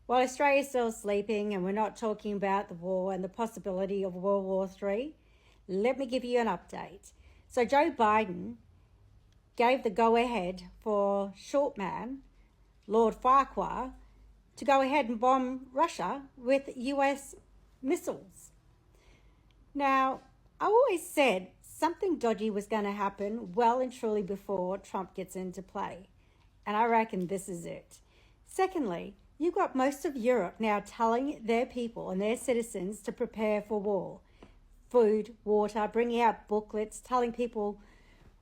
While Australia is still sleeping and we're not talking about the war and the possibility of World War III, let me give you an update. So Joe Biden gave the go-ahead for Shortman, Lord Farquhar, to go ahead and bomb Russia with US missiles. Now, I always said something dodgy was going to happen well and truly before Trump gets into play. And I reckon this is it. Secondly, you've got most of Europe now telling their people and their citizens to prepare for war. Food, water, bringing out booklets, telling people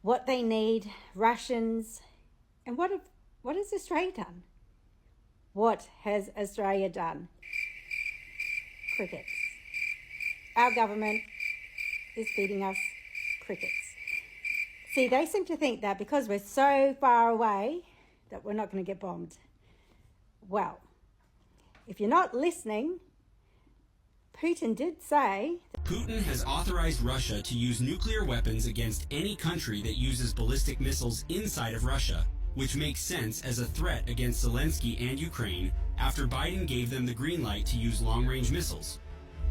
what they need, rations. And what has Australia done? What has Australia done? Crickets. Our government is feeding us crickets. See, they seem to think that because we're so far away that we're not going to get bombed. Well, if you're not listening, Putin did say... Putin has authorized Russia to use nuclear weapons against any country that uses ballistic missiles inside of Russia, which makes sense as a threat against Zelensky and Ukraine after Biden gave them the green light to use long-range missiles.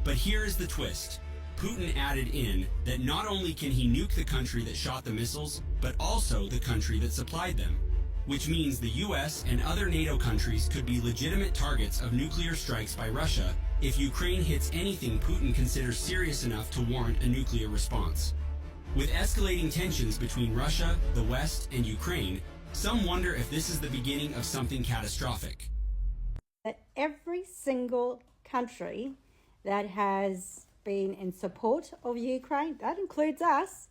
But here is the twist. Putin added in that not only can he nuke the country that shot the missiles, but also the country that supplied them, which means the US and other NATO countries could be legitimate targets of nuclear strikes by Russia if Ukraine hits anything Putin considers serious enough to warrant a nuclear response. With escalating tensions between Russia, the West, and Ukraine, some wonder if this is the beginning of something catastrophic. That every single country that has been in support of Ukraine, that includes us,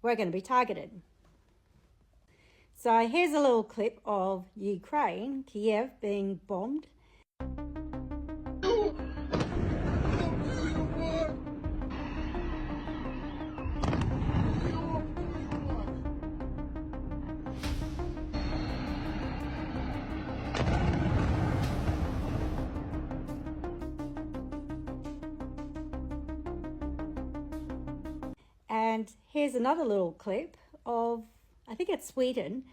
we're going to be targeted. So here's a little clip of Ukraine, Kiev, being bombed. And here's another little clip of, I think it's Sweden,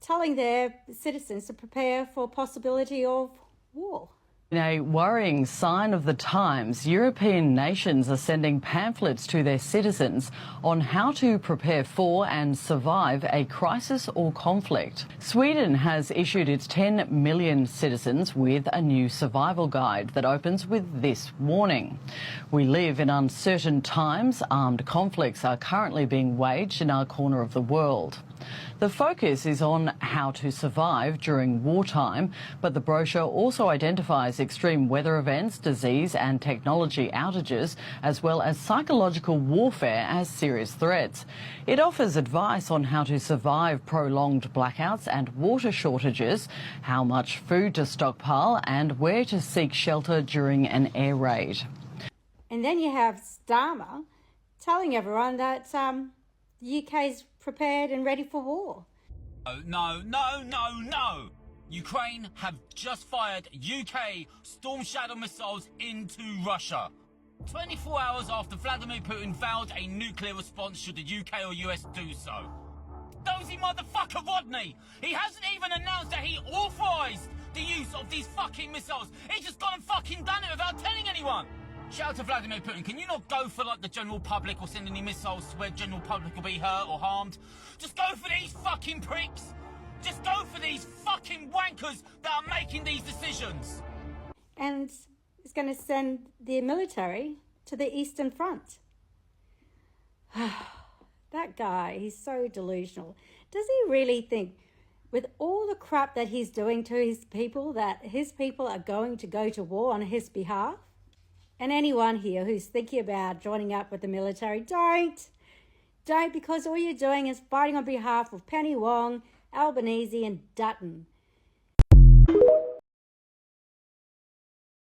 telling their citizens to prepare for possibility of war. In a worrying sign of the times, European nations are sending pamphlets to their citizens on how to prepare for and survive a crisis or conflict. Sweden has issued its 10 million citizens with a new survival guide that opens with this warning. We live in uncertain times. Armed conflicts are currently being waged in our corner of the world. The focus is on how to survive during wartime, but the brochure also identifies extreme weather events, disease and technology outages, as well as psychological warfare as serious threats. It offers advice on how to survive prolonged blackouts and water shortages, how much food to stockpile and where to seek shelter during an air raid. And then you have Starmer telling everyone that the UK's prepared and ready for war. No. Ukraine have just fired UK Storm Shadow missiles into Russia. 24 hours after Vladimir Putin vowed a nuclear response should the UK or US do so. Dozy motherfucker Rodney! He hasn't even announced that he authorised the use of these fucking missiles. He's just gone and fucking done it without telling anyone. Shout out to Vladimir Putin, can you not go for like the general public or send any missiles to where general public will be hurt or harmed? Just go for these fucking pricks! Just go for these fucking wankers that are making these decisions! And it's going to send the military to the Eastern Front. That guy, he's so delusional. Does he really think, with all the crap that he's doing to his people, that his people are going to go to war on his behalf? And anyone here who's thinking about joining up with the military, don't, because all you're doing is fighting on behalf of Penny Wong, Albanese and Dutton.